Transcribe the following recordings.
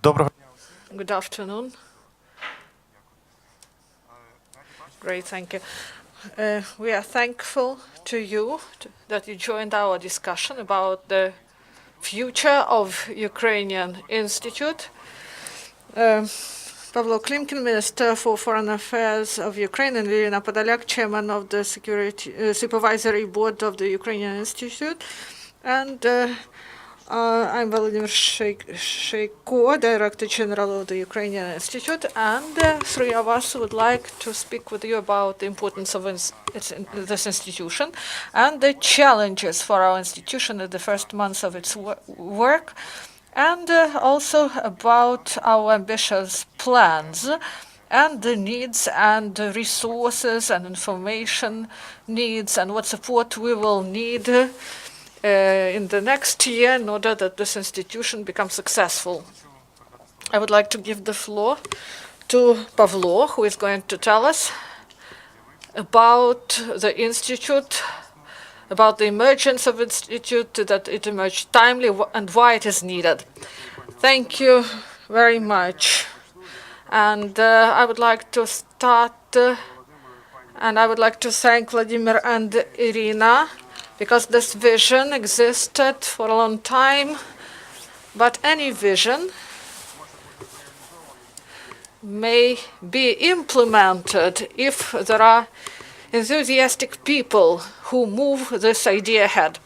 Good afternoon. Great, thank you. We are thankful to you that you joined our discussion about the future of Ukrainian Institute. Pavlo Klimkin, Minister for Foreign Affairs of Ukraine, and Iryna Podolyak, Chairman of the Supervisory Board of the Ukrainian Institute. And I'm Volodymyr Sheyko, Director General of the Ukrainian Institute, and three of us would like to speak with you about the importance of this institution and the challenges for our institution in the first months of its work, and also about our ambitious plans and the needs and resources and information needs and what support we will need in the next year in order that this institution becomes successful. I would like to give the floor to Pavlo, who is going to tell us about the institute, about the emergence of institute, that it emerged timely and why it is needed. Thank you very much. And I would like to start, and I would like to thank Volodymyr and Iryna, because this vision existed for a long time, but any vision may be implemented if there are enthusiastic people who move this idea ahead.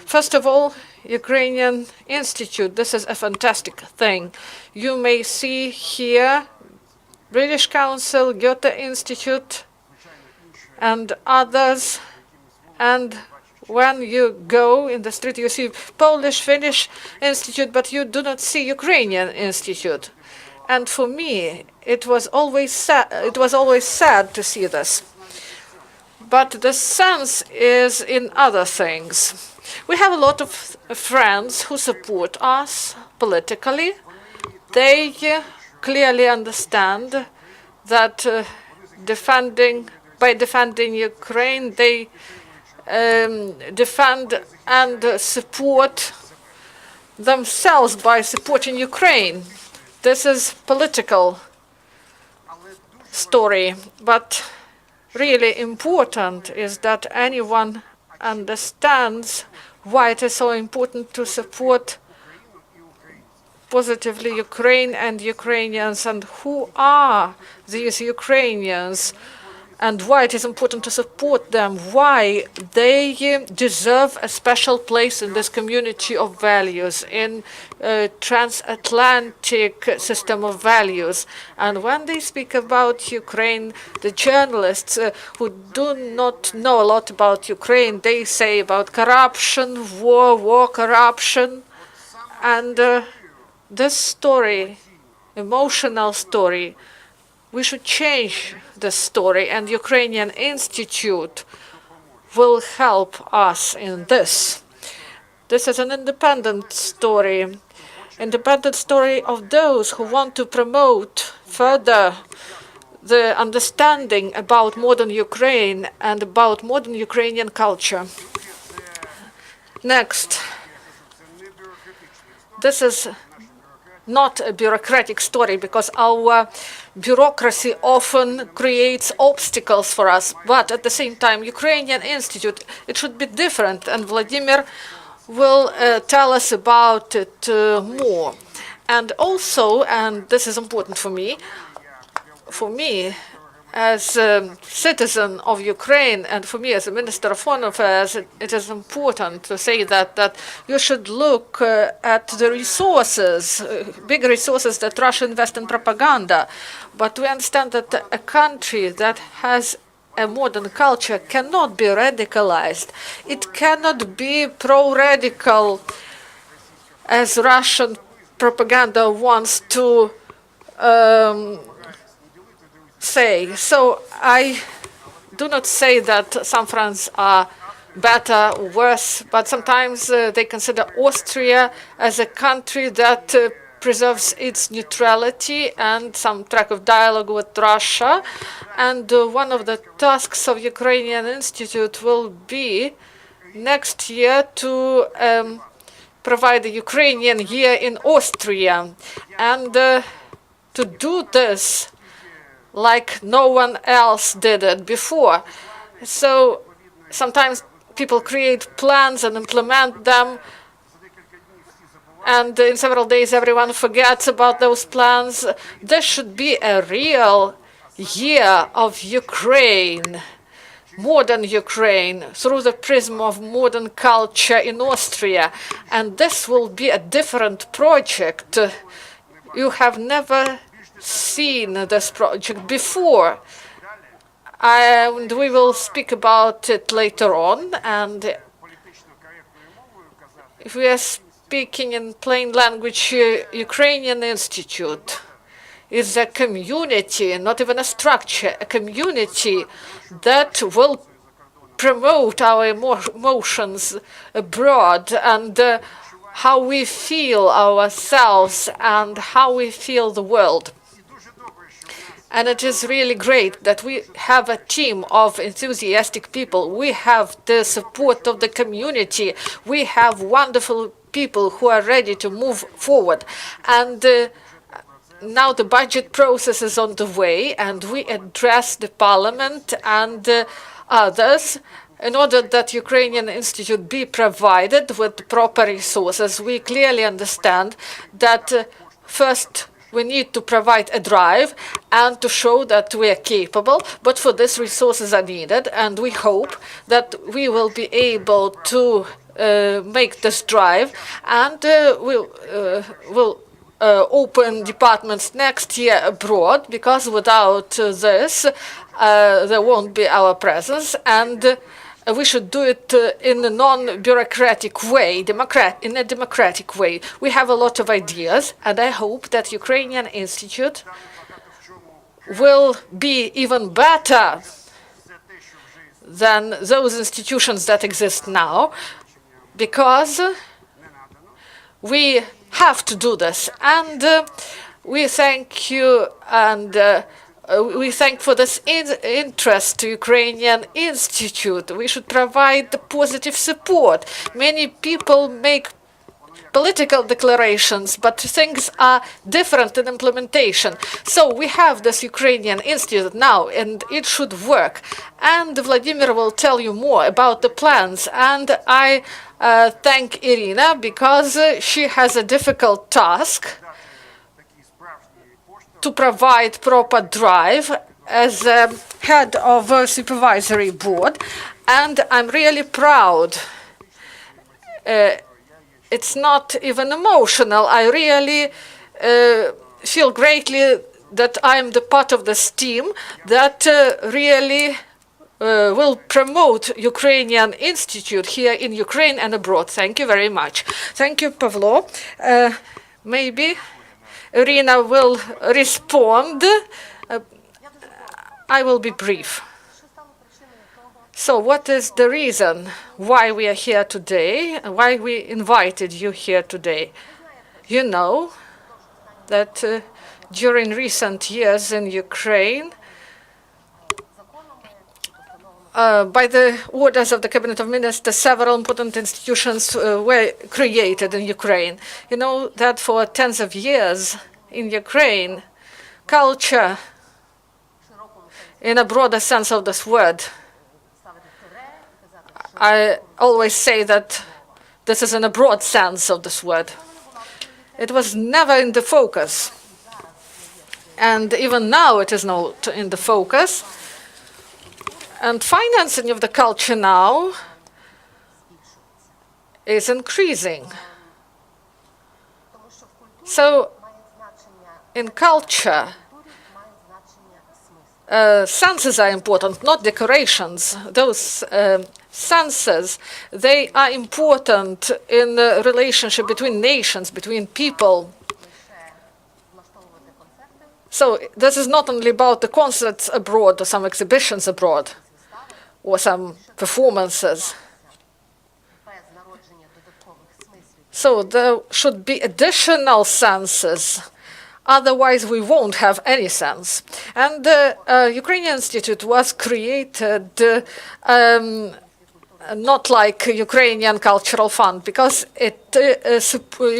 First of all, Ukrainian Institute, this is a fantastic thing. You may see here British Council, Goethe Institute, and others, and when you go in the street, you see Polish, Finnish Institute, but you do not see Ukrainian Institute. And for me, it was always sad to see this. But the sense is in other things. We have a lot of friends who support us politically. They clearly understand that by defending Ukraine, they defend and support themselves by supporting Ukraine. This is political story, but really important is that anyone understands why it is so important to support positively Ukraine and Ukrainians, and who are these Ukrainians, and why it is important to support them, why they deserve a special place in this community of values, in a transatlantic system of values. And when they speak about Ukraine, the journalists who do not know a lot about Ukraine, they say about corruption, war, corruption. And this story, emotional story, we should change the story, and Ukrainian Institute will help us in this. This is an independent story of those who want to promote further the understanding about modern Ukraine and about modern Ukrainian culture. Next, this is not a bureaucratic story, because our bureaucracy often creates obstacles for us. But at the same time, Ukrainian Institute, it should be different, and Volodymyr will tell us about it more. And also, and this is important for me as a citizen of Ukraine, and for me as a Minister of Foreign Affairs, it is important to say that you should look at the resources, big resources that Russia invests in propaganda. But we understand that a country that has a modern culture cannot be radicalized. It cannot be pro-radical, as Russian propaganda wants to say. So I do not say that some friends are better or worse, but sometimes they consider Austria as a country that preserves its neutrality and some track of dialogue with Russia. And one of the tasks of Ukrainian Institute will be next year to provide the Ukrainian year in Austria, and to do this like no one else did it before. So sometimes people create plans and implement them, and in several days everyone forgets about those plans. This should be a real year of Ukraine, modern Ukraine, through the prism of modern culture in Austria. And this will be a different project. You have never seen this project before. And we will speak about it later on. And if we are speaking in plain language, Ukrainian Institute is a community, not even a structure, a community that will promote our emotions abroad and how we feel ourselves and how we feel the world. And it is really great that we have a team of enthusiastic people. We have the support of the community. We have wonderful people who are ready to move forward. And now the budget process is on the way, and we address the parliament and others in order that Ukrainian Institute be provided with proper resources. We clearly understand that first we need to provide a drive and to show that we are capable, but for this resources are needed, and we hope that we will be able to make this drive, and we'll open departments next year abroad, because without this there won't be our presence, and we should do it in a non-bureaucratic way, in a democratic way. We have a lot of ideas, and I hope that Ukrainian Institute will be even better than those institutions that exist now, because we have to do this. And we thank you, and we thank for this interest to Ukrainian Institute. We should provide the positive support. Many people make political declarations, but things are different in implementation. So we have this Ukrainian Institute now, and it should work. And Volodymyr will tell you more about the plans. And I thank Iryna, because she has a difficult task to provide proper drive as head of a supervisory board. And I'm really proud. It's not even emotional. I really feel greatly that I'm the part of this team that really will promote Ukrainian Institute here in Ukraine and abroad. Thank you very much. Thank you, Pavlo. Maybe Iryna will respond. I will be brief. So what is the reason why we are here today, why we invited you here today? You know that during recent years in Ukraine, by the orders of the Cabinet of Ministers, several important institutions were created in Ukraine. You know that for tens of years in Ukraine, culture, in a broader sense of this word, I always say that this is in a broad sense of this word. It was never in the focus. And even now it is not in the focus. And financing of the culture now is increasing. So in culture, senses are important, not decorations. Those senses, they are important in the relationship between nations, between people. So this is not only about the concerts abroad or some exhibitions abroad or some performances. So there should be additional senses. Otherwise, we won't have any sense. And the Ukrainian Institute was created not like Ukrainian Cultural Fund, because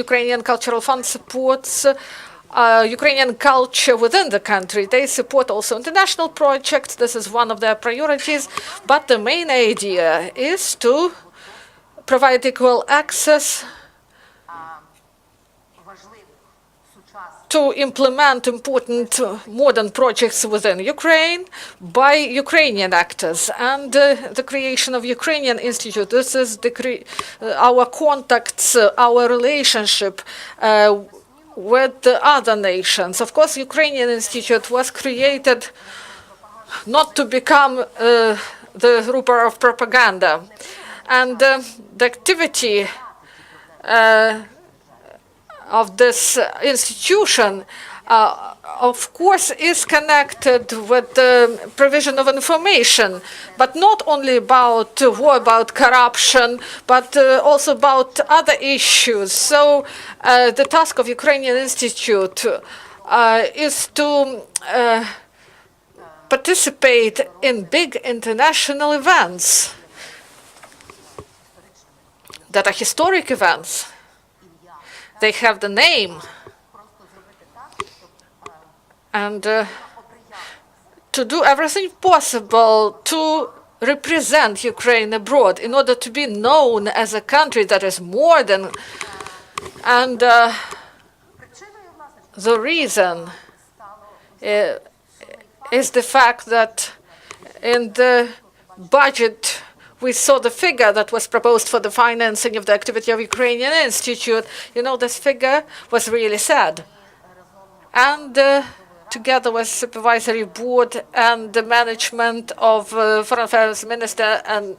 Ukrainian Cultural Fund supports Ukrainian culture within the country. They support also international projects. This is one of their priorities. But the main idea is to provide equal access to implement important modern projects within Ukraine by Ukrainian actors. And the creation of Ukrainian Institute, this is our contacts, our relationship with the other nations. Of course, Ukrainian Institute was created not to become the rupert of propaganda. And the activity of this institution, of course, is connected with the provision of information, but not only about war, about corruption, but also about other issues. So the task of Ukrainian Institute is to participate in big international events that are historic events. They have the name. And to do everything possible to represent Ukraine abroad in order to be known as a country that is more than. And the reason is the fact that in the budget we saw the figure that was proposed for the financing of the activity of Ukrainian Institute. You know, this figure was really sad. And together with Supervisory Board and the management of Foreign Affairs Minister and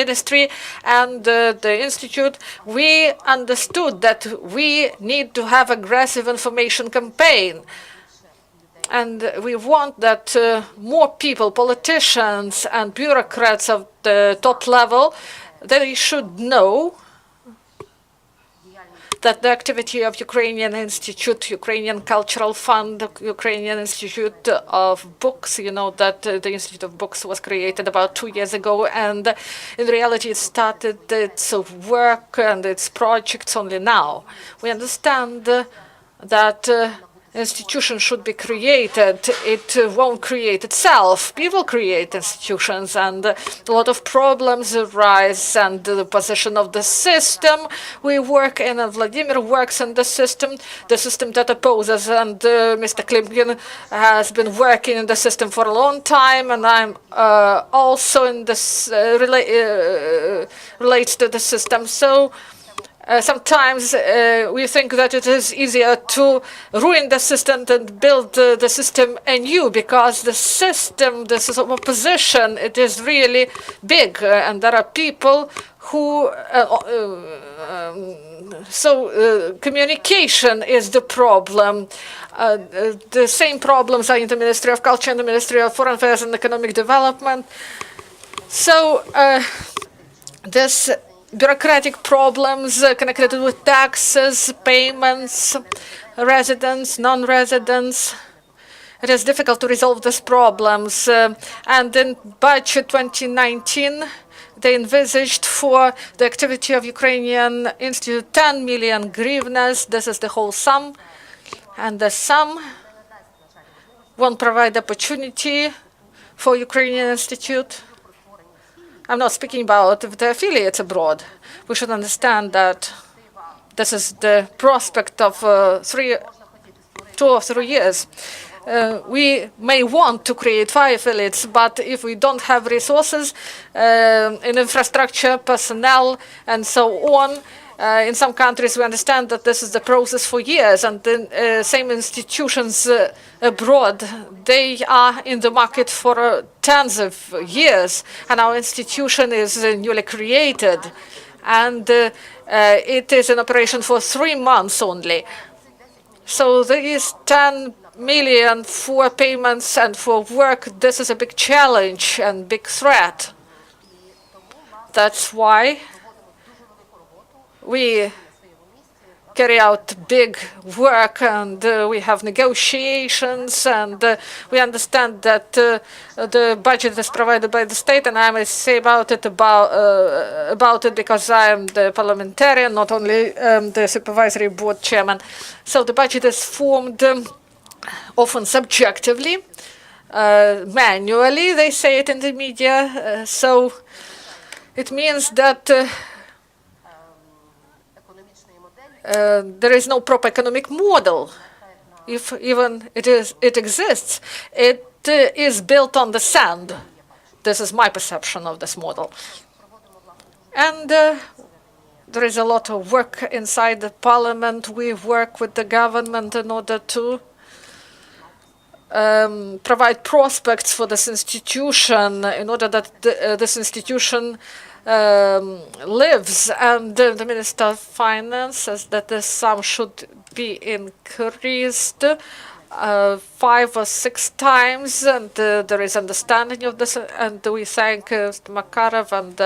Ministry and the Institute, we understood that we need to have aggressive information campaign. And we want that more people, politicians and bureaucrats of the top level, they should know that the activity of Ukrainian Institute, Ukrainian Cultural Fund, Ukrainian Institute of Books, you know that the Institute of Books was created about 2 years ago, and in reality it started its work and its projects only now. We understand that institution should be created. It won't create itself. People create institutions, and a lot of problems arise, and the position of the system we work in, and Volodymyr works in the system that opposes, and Mr. Klimkin has been working in the system for a long time, and I'm also in this relates to the system. So sometimes we think that it is easier to ruin the system than build the system anew, because the system, this is opposition, it is really big, and there are people who communication is the problem. The same problems are in the Ministry of Culture and the Ministry of Foreign Affairs and Economic Development. So this bureaucratic problems connected with taxes, payments, residents, non-residents. It is difficult to resolve these problems. And in budget 2019, they envisaged for the activity of Ukrainian Institute 10 million hryvnias. This is the whole sum. And the sum won't provide opportunity for Ukrainian Institute. I'm not speaking about the affiliates abroad. We should understand that this is the prospect of 2 or 3 years. We may want to create 5 affiliates, but if we don't have resources in infrastructure, personnel, and so on, in some countries we understand that this is the process for years, and the same institutions abroad, they are in the market for tens of years, and our institution is newly created, and it is in operation for 3 months only. So there is 10 million for payments and for work. This is a big challenge and big threat. That's why we carry out big work, and we have negotiations, and we understand that the budget is provided by the state, and I may say about it because I am the parliamentarian, not only the supervisory board chairman. So the budget is formed often subjectively, manually, they say it in the media. So it means that there is no proper economic model. If even it exists, it is built on the sand. This is my perception of this model. And there is a lot of work inside the parliament. We work with the government in order to provide prospects for this institution, in order that this institution lives. And the Minister of Finance says that the sum should be increased 5 or 6 times, and there is understanding of this. And we thank Mr. Makarov, and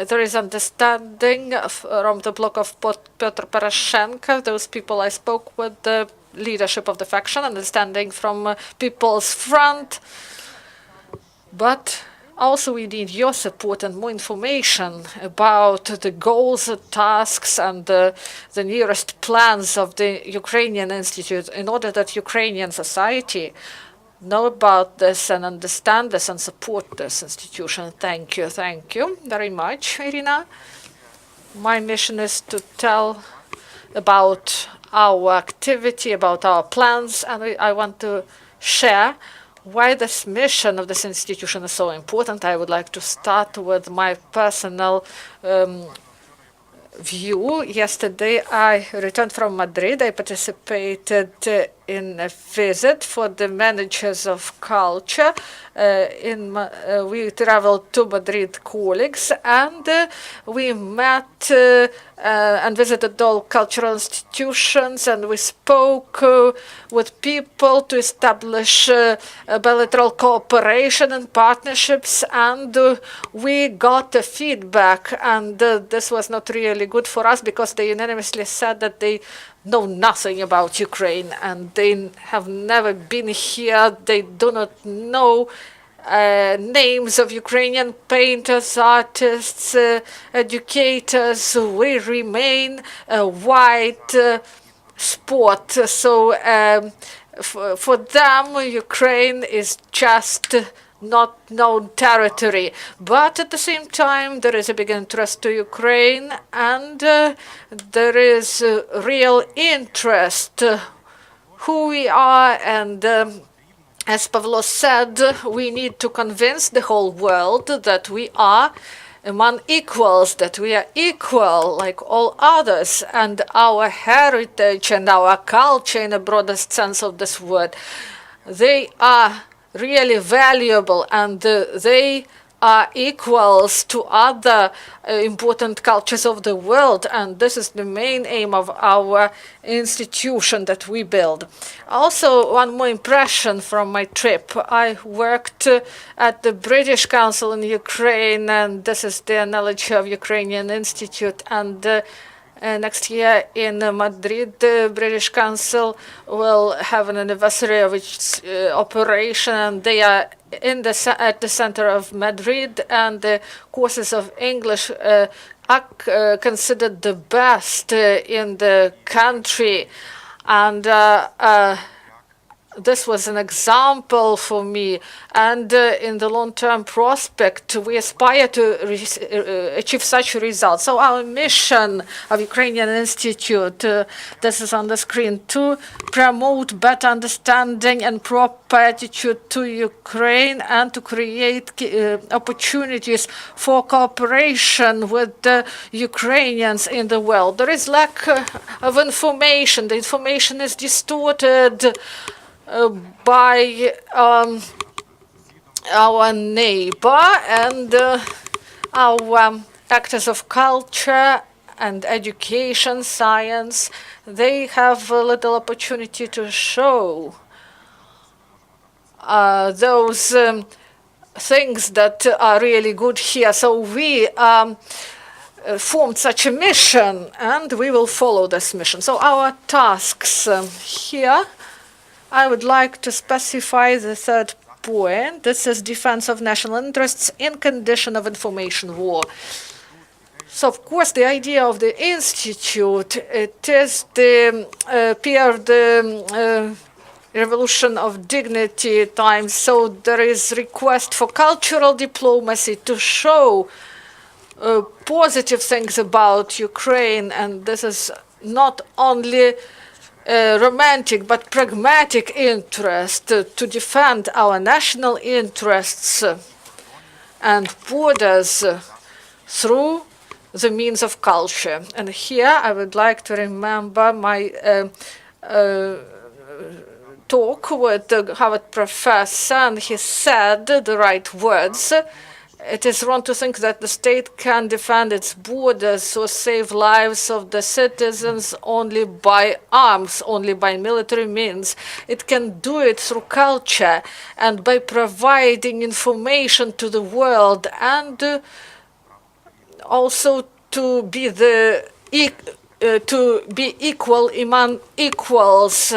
there is understanding from the bloc of Petro Poroshenko, those people I spoke with, the leadership of the faction, understanding from People's Front. But also we need your support and more information about the goals, tasks, and the nearest plans of the Ukrainian Institute, in order that Ukrainian society know about this and understand this and support this institution. Thank you very much, Iryna. My mission is to tell about our activity, about our plans, and I want to share why this mission of this institution is so important. I would like to start with my personal view. Yesterday I returned from Madrid. I participated in a visit for the managers of culture. We traveled to Madrid, colleagues, and we met and visited all cultural institutions, and we spoke with people to establish bilateral cooperation and partnerships, and we got the feedback, and this was not really good for us, because they unanimously said that they know nothing about Ukraine, and they have never been here. They do not know names of Ukrainian painters, artists, educators. We remain a white spot. So for them, Ukraine is just not known territory. But at the same time, there is a big interest to Ukraine, and there is real interest who we are. And as Pavlo said, we need to convince the whole world that we are among equals, that we are equal like all others, and our heritage and our culture, in the broadest sense of this word, they are really valuable, and they are equals to other important cultures of the world, and this is the main aim of our institution that we build. Also, one more impression from my trip. I worked at the British Council in Ukraine, and this is the analogy of Ukrainian Institute, and next year in Madrid, the British Council will have an anniversary of its operation, and they are at the center of Madrid, and the courses of English are considered the best in the country. And this was an example for me, and in the long-term prospect, we aspire to achieve such results. So our mission of Ukrainian Institute, this is on the screen, to promote better understanding and proper attitude to Ukraine, and to create opportunities for cooperation with the Ukrainians in the world. There is lack of information. The information is distorted by our neighbor, and our actors of culture and education, science, they have a little opportunity to show those things that are really good here. So we formed such a mission, and we will follow this mission. So our tasks here, I would like to specify the third point. This is defense of national interests in condition of information war. So, of course, the idea of the institute, it is the revolution of dignity times. So there is request for cultural diplomacy to show positive things about Ukraine, and this is not only romantic but pragmatic interest to defend our national interests and borders through the means of culture. And here I would like to remember my talk with the Harvard professor, and he said the right words. It is wrong to think that the state can defend its borders or save lives of the citizens only by arms, only by military means. It can do it through culture and by providing information to the world, and also to be equal among equals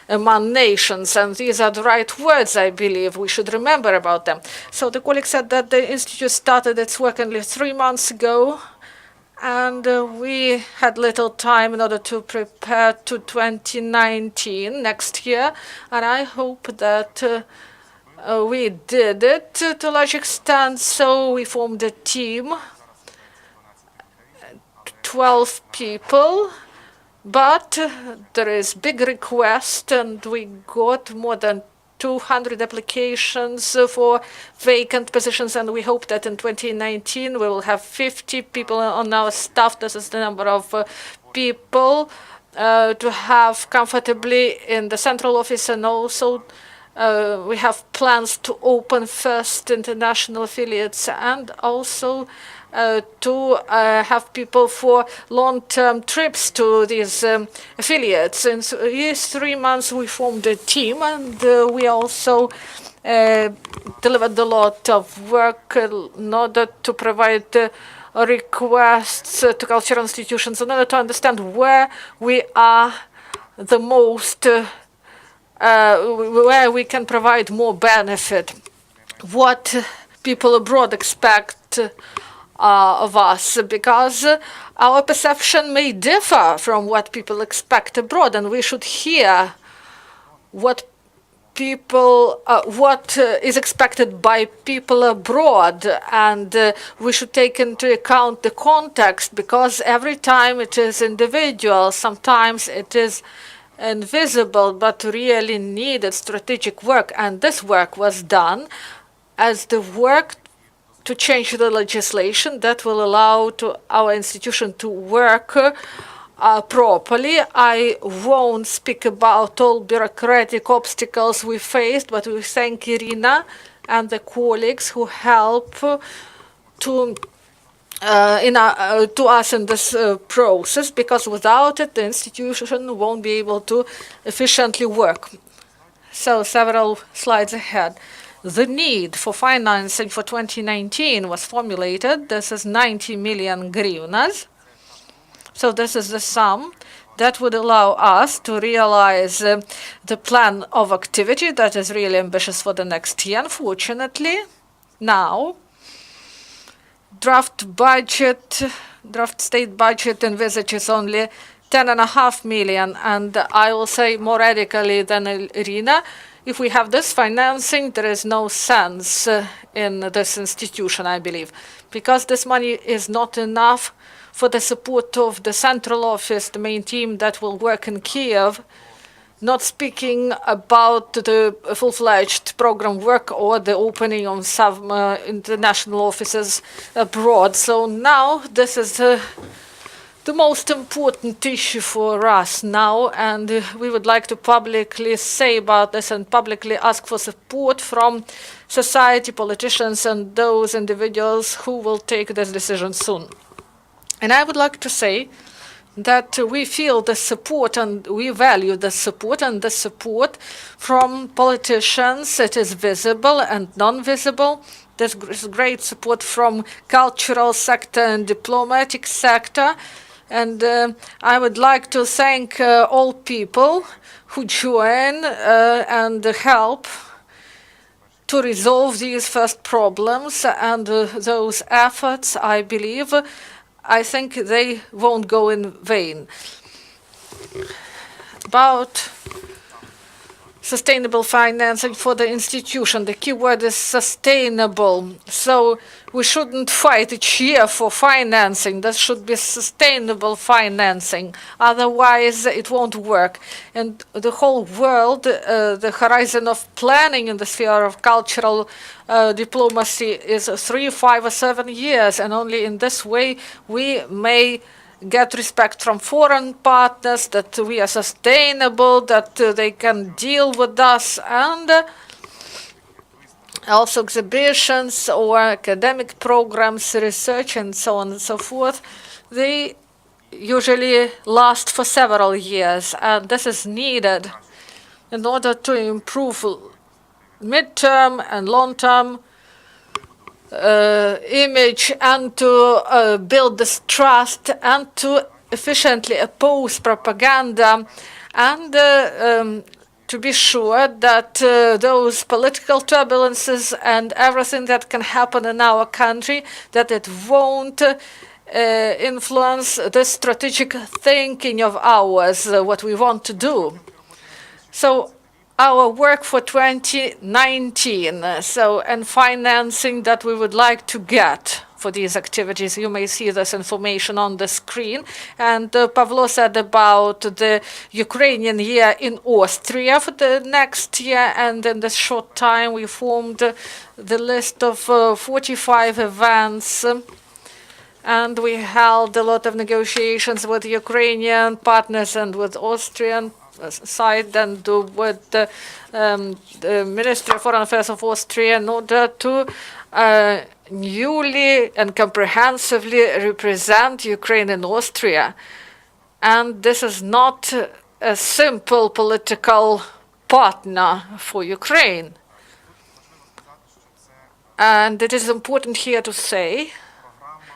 among nations. And these are the right words, I believe. We should remember about them. So the colleague said that the institute started its work only 3 months ago, and we had little time in order to prepare to 2019, next year. And I hope that we did it to a large extent. So we formed a team, 12 people. But there is big request, and we got more than 200 applications for vacant positions, and we hope that in 2019 we will have 50 people on our staff. This is the number of people to have comfortably in the central office, and also we have plans to open first international affiliates, and also to have people for long-term trips to these affiliates. In these 3 months we formed a team, and we also delivered a lot of work in order to provide requests to cultural institutions in order to understand where we are the most, where we can provide more benefit, what people abroad expect of us, because our perception may differ from what people expect abroad, and we should hear what people, what is expected by people abroad, and we should take into account the context, because every time it is individual, sometimes it is invisible, but really needed strategic work, and this work was done as the work to change the legislation that will allow to our institution to work properly. I won't speak about all bureaucratic obstacles we faced, but we thank Iryna and the colleagues who help to us in this process, because without it the institution won't be able to efficiently work. So several slides ahead. The need for financing for 2019 was formulated. This is 90 million hryvnias. So this is the sum that would allow us to realize the plan of activity that is really ambitious for the next year. Unfortunately, now, draft state budget envisages only 10.5 million, and I will say more radically than Iryna. If we have this financing, there is no sense in this institution, I believe, because this money is not enough for the support of the central office, the main team that will work in Kiev, not speaking about the full-fledged program work or the opening of some international offices abroad. So now this is the most important issue for us now, and we would like to publicly say about this and publicly ask for support from society, politicians, and those individuals who will take this decision soon. And I would like to say that we feel the support and we value the support, and the support from politicians, it is visible and non-visible. There's great support from cultural sector and diplomatic sector. And I would like to thank all people who join and help to resolve these first problems, and those efforts, I believe, I think they won't go in vain. About sustainable financing for the institution, the key word is sustainable. So we shouldn't fight each year for financing. There should be sustainable financing. Otherwise, it won't work. And the whole world, the horizon of planning in the sphere of cultural diplomacy is 3, 5, or 7 years. And only in this way we may get respect from foreign partners, that we are sustainable, that they can deal with us, and also exhibitions or academic programs, research, and so on and so forth. They usually last for several years, and this is needed in order to improve mid-term and long-term image, and to build this trust, and to efficiently oppose propaganda, and to be sure that those political turbulences and everything that can happen in our country, that it won't influence the strategic thinking of ours, what we want to do. So our work for 2019, and financing that we would like to get for these activities. You may see this information on the screen. And Pavlo said about the Ukrainian year in Austria for the next year. And in this short time, we formed the list of 45 events. And we held a lot of negotiations with Ukrainian partners and with Austrian side, and with the Ministry of Foreign Affairs of Austria, in order to newly and comprehensively represent Ukraine in Austria. And this is not a simple political partner for Ukraine. And it is important here to say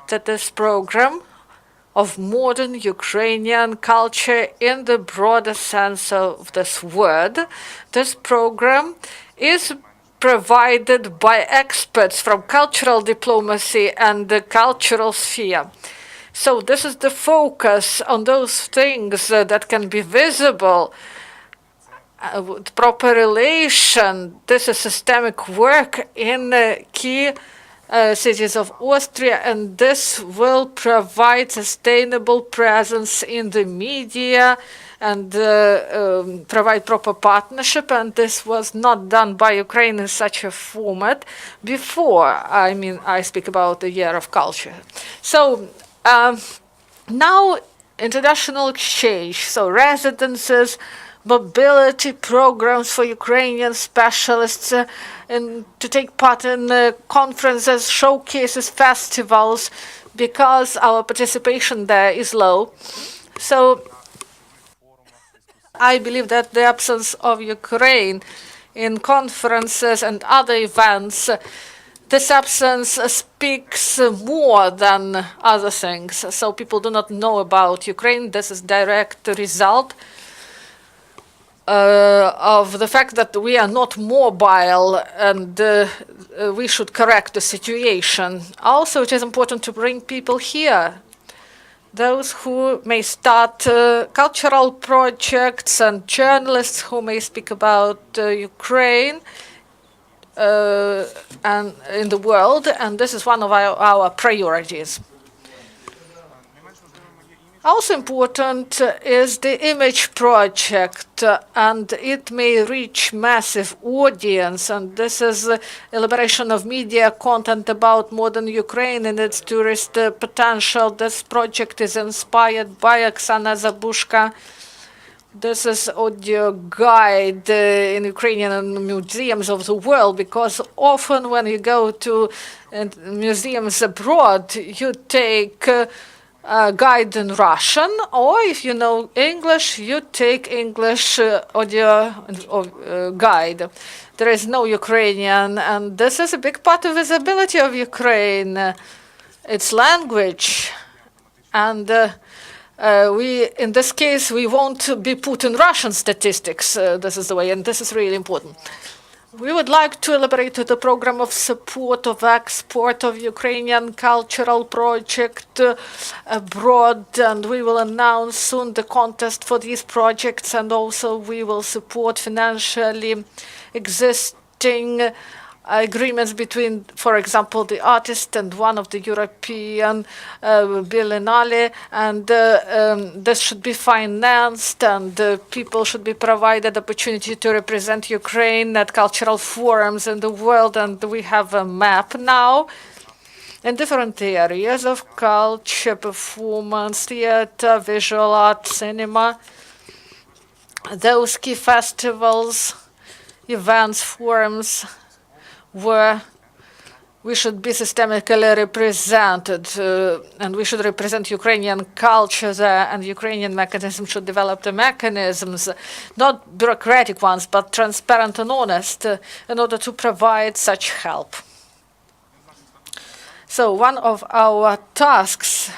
that this program of modern Ukrainian culture in the broader sense of this word, this program is provided by experts from cultural diplomacy and the cultural sphere. So this is the focus on those things that can be visible with proper relation. This is systemic work in key cities of Austria, and this will provide sustainable presence in the media and provide proper partnership. And this was not done by Ukraine in such a format before. I mean, I speak about the year of culture. So now international exchange, so residences, mobility programs for Ukrainian specialists, and to take part in conferences, showcases, festivals, because our participation there is low. So I believe that the absence of Ukraine in conferences and other events, this absence speaks more than other things. So people do not know about Ukraine. This is direct result of the fact that we are not mobile, and we should correct the situation. Also, it is important to bring people here, those who may start cultural projects and journalists who may speak about Ukraine and in the world, and this is one of our priorities. Also important is the image project, and it may reach massive audience, and this is elaboration of media content about modern Ukraine and its tourist potential. This project is inspired by Oksana Zabushka. This is audio guide in Ukrainian museums of the world, because often when you go to museums abroad, you take guide in Russian, or if you know English, you take English audio guide. There is no Ukrainian, and this is a big part of visibility of Ukraine, its language. And in this case, we won't be put in Russian statistics. This is the way, and this is really important. We would like to elaborate the program of support of export of Ukrainian cultural project abroad, and we will announce soon the contest for these projects, and also we will support financially existing agreements between, for example, the artist and one of the European Biennale, and this should be financed, and people should be provided opportunity to represent Ukraine at cultural forums in the world. And we have a map now in different areas of culture, performance, theater, visual art, cinema, those key festivals, events, forums, where we should be systemically represented, and we should represent Ukrainian culture there, and Ukrainian mechanism should develop the mechanisms, not bureaucratic ones, but transparent and honest, in order to provide such help. So one of our tasks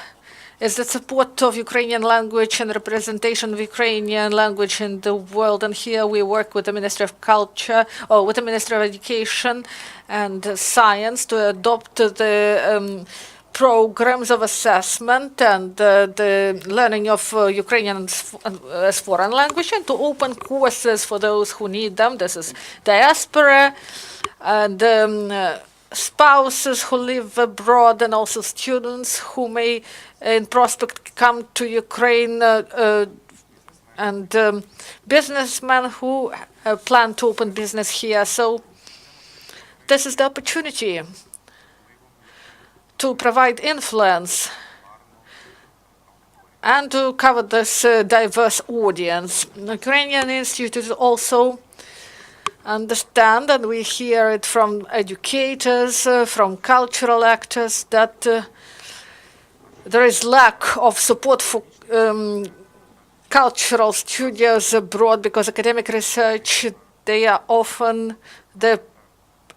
is the support of Ukrainian language and representation of Ukrainian language in the world. And here we work with the Ministry of Culture, or with the Ministry of Education and Science, to adopt the programs of assessment and the learning of Ukrainian as foreign language, and to open courses for those who need them. This is diaspora and spouses who live abroad, and also students who may in prospect come to Ukraine, and businessmen who plan to open business here. So this is the opportunity to provide influence and to cover this diverse audience. The Ukrainian Institute also understand, and we hear it from educators, from cultural actors, that there is lack of support for cultural studios abroad, because academic research, they are often the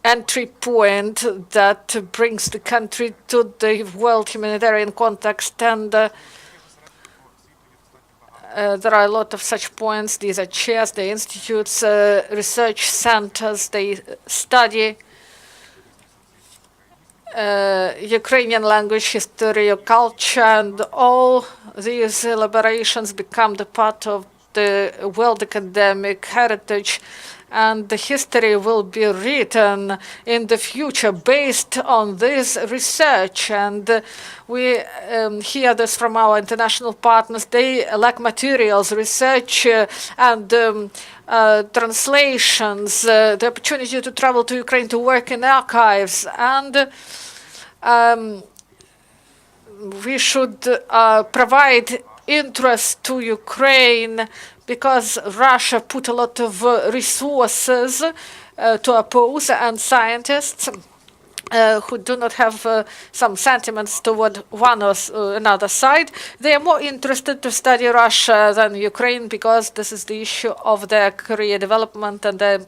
entry point that brings the country to the world humanitarian context, and there are a lot of such points. These are chairs, the institutes, research centers, they study Ukrainian language, history, culture, and all these elaborations become the part of the world academic heritage, and the history will be written in the future based on this research. And we hear this from our international partners. They lack materials, research, and translations, the opportunity to travel to Ukraine to work in archives. And we should provide interest to Ukraine, because Russia put a lot of resources to oppose, and scientists who do not have some sentiments toward one or another side, they are more interested to study Russia than Ukraine, because this is the issue of their career development and their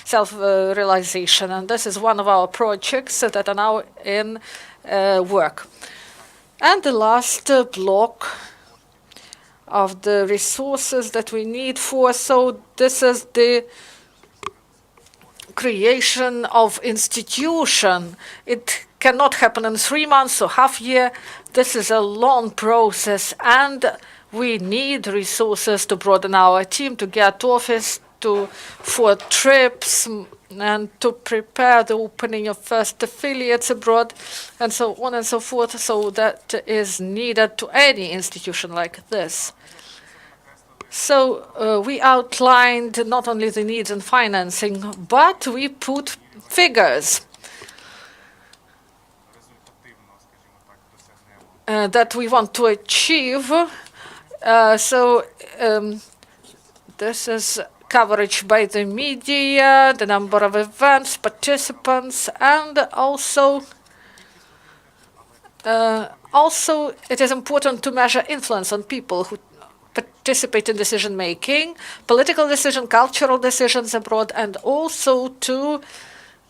self-realization. And this is one of our projects that are now in work. And the last block of the resources that we need for, so this is the creation of institution. It cannot happen in 3 months or half year. This is a long process, and we need resources to broaden our team, to get office, for trips, and to prepare the opening of first affiliates abroad, and so on and so forth. So that is needed to any institution like this. So we outlined not only the needs and financing, but we put figures that we want to achieve. This is coverage by the media, the number of events, participants, and also Also, it is important to measure influence on people who participate in decision-making, political decision, cultural decisions abroad, and also to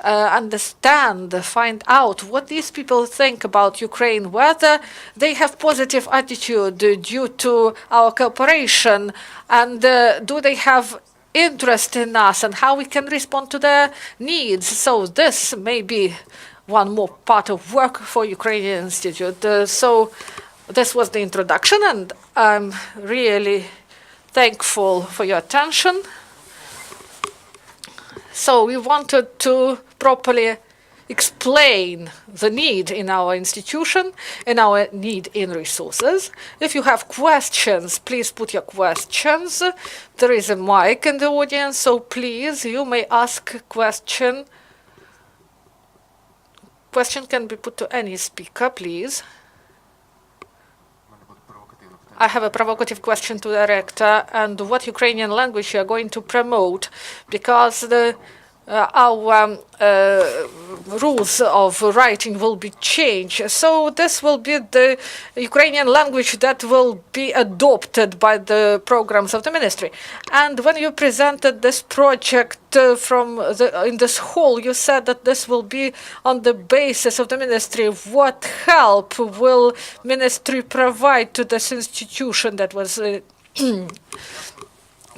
understand, find out what these people think about Ukraine, whether they have positive attitude due to our cooperation, and do they have interest in us and how we can respond to their needs. So this may be one more part of work for Ukrainian Institute. So this was the introduction, and I'm really thankful for your attention. So we wanted to properly explain the need in our institution and our need in resources. If you have questions, please put your questions. There is a mic in the audience, so please, you may ask a question. Question can be put to any speaker, please. I have a provocative question to the director, and what Ukrainian language you are going to promote, because our rules of writing will be changed. So this will be the Ukrainian language that will be adopted by the programs of the ministry. And when you presented this project in this hall, you said that this will be on the basis of the ministry. What help will ministry provide to this institution that was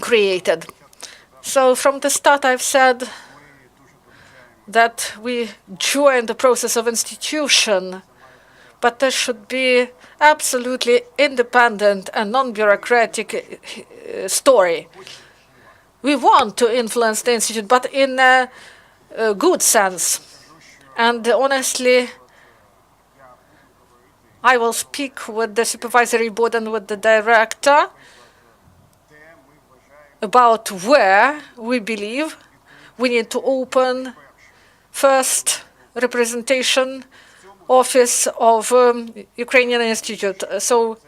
created? So from the start, I've said that we join the process of institution, but there should be absolutely independent and non-bureaucratic story. We want to influence the institute, but in a good sense. And honestly, I will speak with the supervisory board and with the director about where we believe we need to open first representation office of Ukrainian Institute. So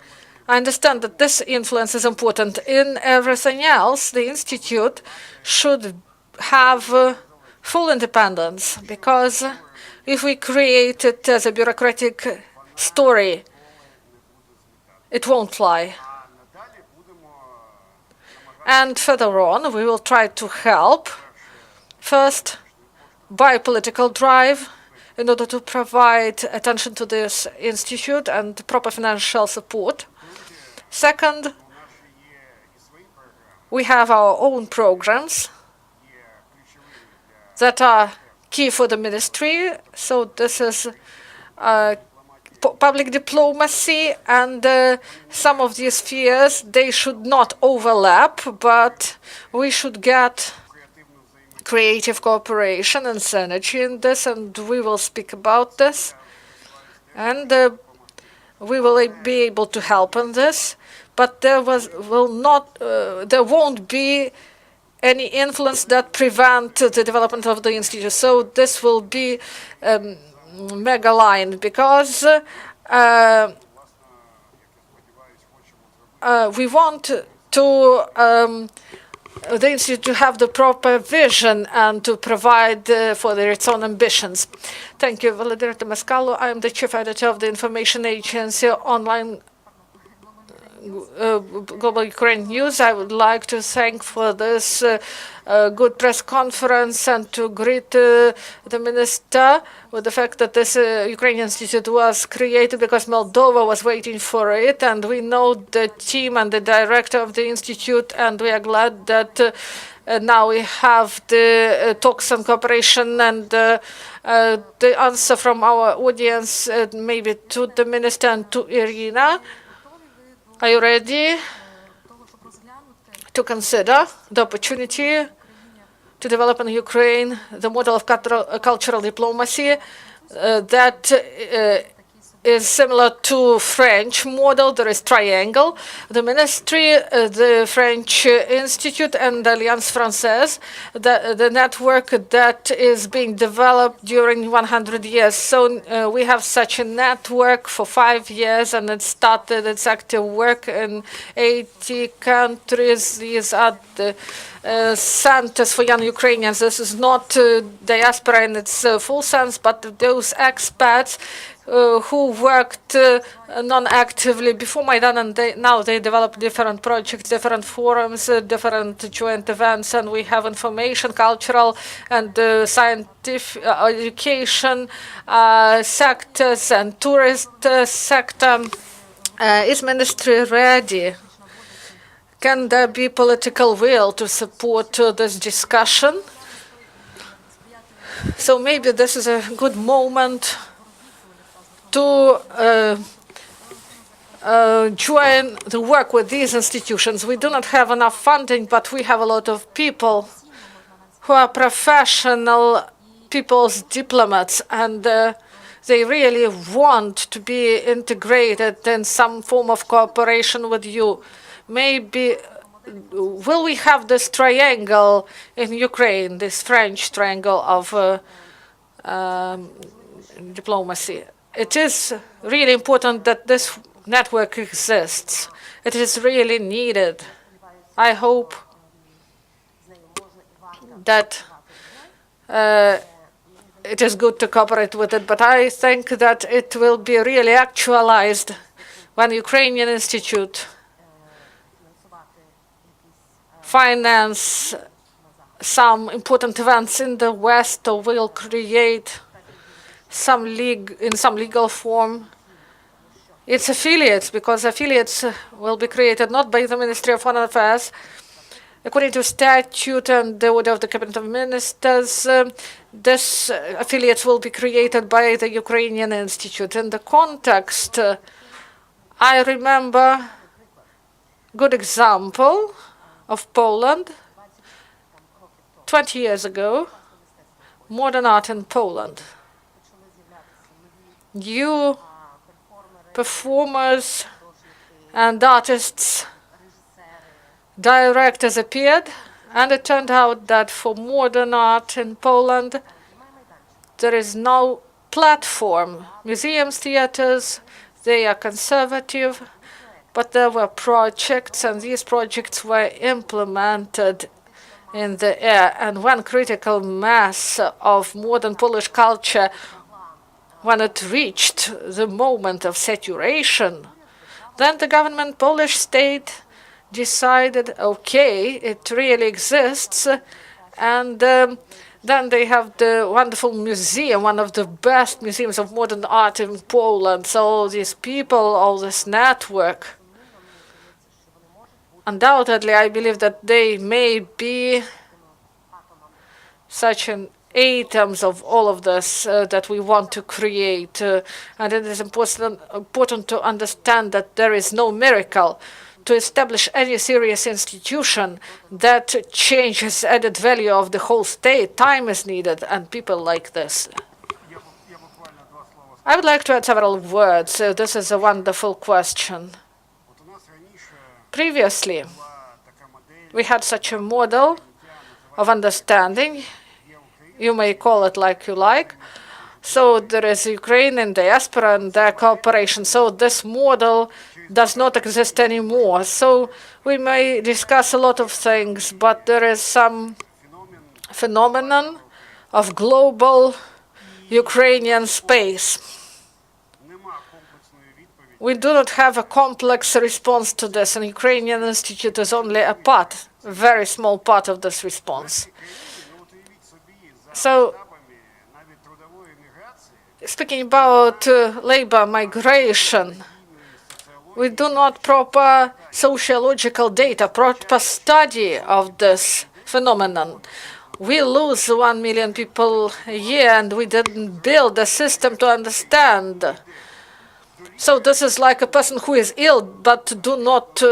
I understand that this influence is important. In everything else, the Institute should have full independence, because if we create it as a bureaucratic story, it won't fly. And further on, we will try to help, first, by political drive, in order to provide attention to this institute and proper financial support. Second, we have our own programs that are key for the ministry. So this is public diplomacy, and some of these spheres, they should not overlap, but we should get creative cooperation and synergy in this, and we will speak about this, and we will be able to help in this. But there won't be any influence that prevent the development of the institute. So this will be mega line, because we want to the institute to have the proper vision and to provide for its own ambitions. Thank you, Volodymyr Mascalo. I am the chief editor of the information agency Online Global Ukraine News. I would like to thank for this good press conference and to greet the minister with the fact that this Ukrainian Institute was created because Moldova was waiting for it, and we know the team and the director of the institute, and we are glad that now we have the talks and cooperation, and the answer from our audience maybe to the minister and to Iryna. Are you ready to consider the opportunity to develop in Ukraine the model of cultural diplomacy that is similar to French model? There is triangle, the ministry, the French Institute, and the Alliance Française, the network that is being developed during 100 years. So we have such a network for 5 years, and it started its active work in 80 countries. These are the centers for young Ukrainians. This is not diaspora in its full sense, but those experts who worked non-actively before Maidan, and now they develop different projects, different forums, different joint events, and we have information, cultural, and scientific education sectors and tourist sector. Is ministry ready? Can there be political will to support this discussion? So maybe this is a good moment to join the work with these institutions. We do not have enough funding, but we have a lot of people who are professional people's diplomats, and they really want to be integrated in some form of cooperation with you. Maybe will we have this triangle in Ukraine, this French triangle of diplomacy? It is really important that this network exists. It is really needed. I hope that it is good to cooperate with it, but I think that it will be really actualized when Ukrainian Institute finance some important events in the West, or will create some in some legal form its affiliates, because affiliates will be created not by the Ministry of Foreign Affairs. According to statute and the order of the Cabinet of Ministers, this affiliates will be created by the Ukrainian Institute. In the context, I remember good example of Poland 20 years ago, modern art in Poland. New performers and artists, directors appeared, and it turned out that for modern art in Poland, there is no platform. Museums, theaters, they are conservative, but there were projects, and these projects were implemented in the air. And when critical mass of modern Polish culture, when it reached the moment of saturation, then the government, Polish state, decided, okay, it really exists, and then they have the wonderful museum, one of the best museums of modern art in Poland. So all these people, all this network, undoubtedly, I believe that they may be such an atoms of all of this that we want to create. And it is important to understand that there is no miracle to establish any serious institution that changes added value of the whole state. Time is needed, and people like this. I would like to add several words. This is a wonderful question. Previously, we had such a model of understanding. You may call it like you like. So there is Ukrainian diaspora and their cooperation. So this model does not exist anymore. So we may discuss a lot of things, but there is some phenomenon of global Ukrainian space. We do not have a complex response to this, and Ukrainian Institute is only a part, a very small part of this response. So, speaking about labor migration, we do not proper sociological data, proper study of this phenomenon. We lose 1 million people a year, and we didn't build a system to understand. So this is like a person who is ill but do not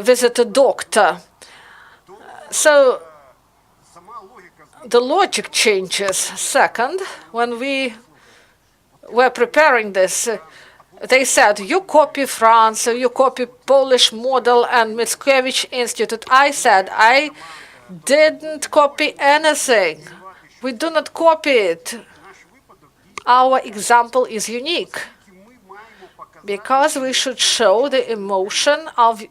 visit a doctor. So the logic changes. Second, when we were preparing this, they said, you copy France, you copy Polish model and Mickiewicz Institute. I said, I didn't copy anything. We do not copy it. Our example is unique, because we should show the emotion of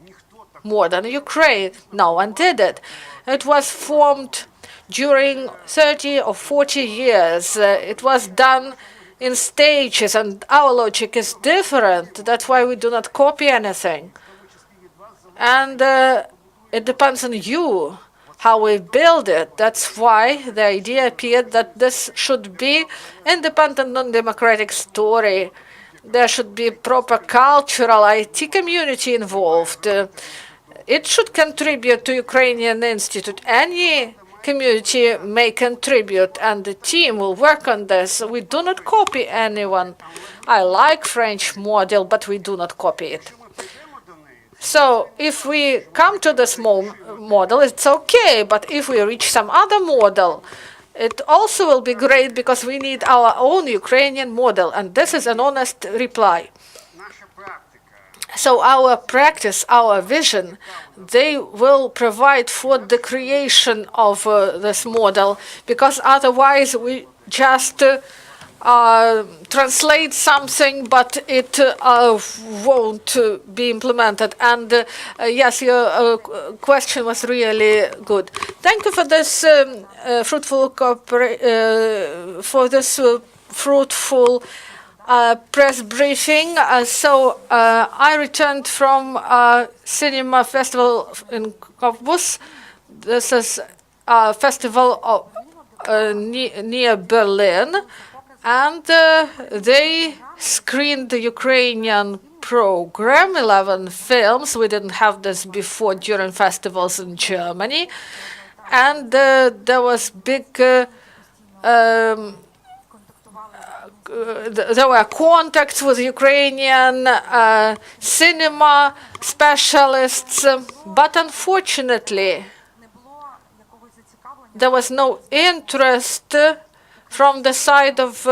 modern Ukraine. No one did it. It was formed during 30 or 40 years. It was done in stages, and our logic is different. That's why we do not copy anything. And it depends on you how we build it. That's why the idea appeared that this should be independent, non-democratic story. There should be proper cultural IT community involved. It should contribute to Ukrainian Institute. Any community may contribute, and the team will work on this. We do not copy anyone. I like French model, but we do not copy it. So if we come to this model, it's okay. But if we reach some other model, it also will be great, because we need our own Ukrainian model. And this is an honest reply. So our practice, our vision, they will provide for the creation of this model, because otherwise we just translate something, but it won't be implemented. And yes, your question was really good. Thank you for this fruitful fruitful press briefing. I returned from cinema festival in Cottbus. This is a festival of, near Berlin. And they screened the Ukrainian program, 11 films. We didn't have this before during festivals in Germany. And there was big, there were contacts with Ukrainian cinema specialists. But unfortunately, there was no interest from the side of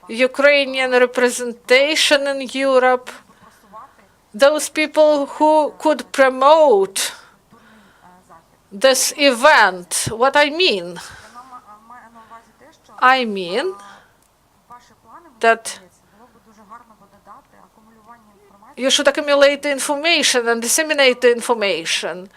Ukrainian representation in Europe, those people who could promote this event. What I mean? I mean that you should accumulate the information and disseminate the information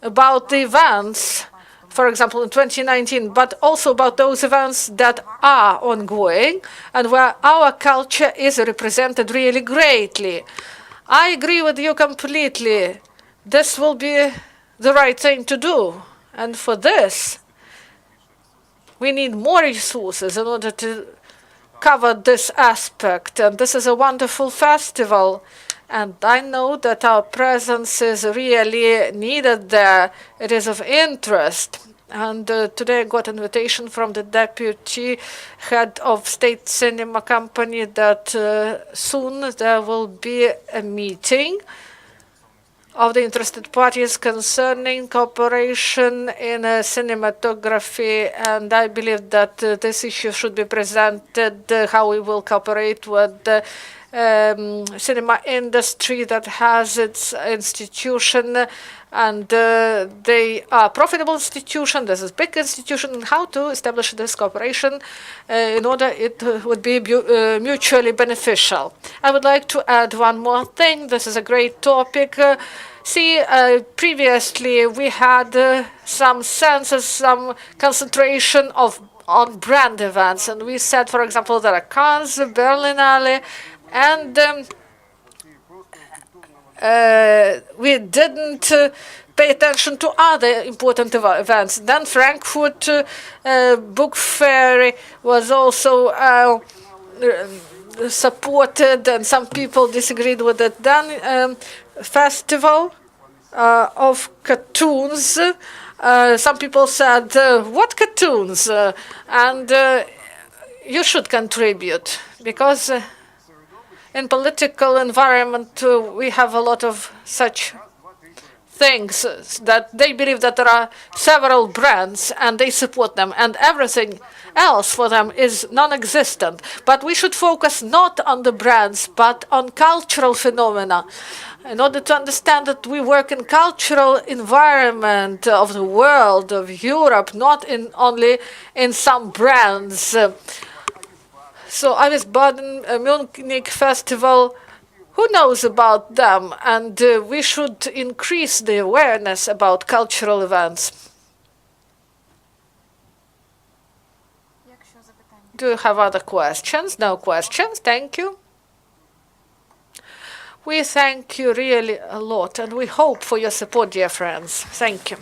about the events, for example, in 2019, but also about those events that are ongoing and where our culture is represented really greatly. I agree with you completely. This will be the right thing to do. And for this, we need more resources in order to cover this aspect. And this is a wonderful festival. And I know that our presence is really needed there. It is of interest. And today I got an invitation from the deputy head of state cinema company that soon there will be a meeting of the interested parties concerning cooperation in cinematography. And I believe that this issue should be presented, how we will cooperate with the cinema industry that has its institution, and they are profitable institution. This is big institution, and how to establish this cooperation in order it would be mutually beneficial. I would like to add one more thing. This is a great topic. Previously we had some census, some concentration on brand events, and we said, for example, there are Cannes, Berlinale, and we didn't pay attention to other important events. Then Frankfurt Book Fair was also supported, and some people disagreed with it. Then Festival of Cartoons. Some people said, what cartoons? And you should contribute, because in political environment, we have a lot of such things that they believe that there are several brands and they support them, and everything else for them is non-existent. But we should focus not on the brands, but on cultural phenomena, in order to understand that we work in cultural environment of the world, of Europe, not only in some brands. So I was Baden Munich Festival. Who knows about them? And we should increase the awareness about cultural events. Do you have other questions? No questions. Thank you. We thank you really a lot, and we hope for your support, dear friends. Thank you.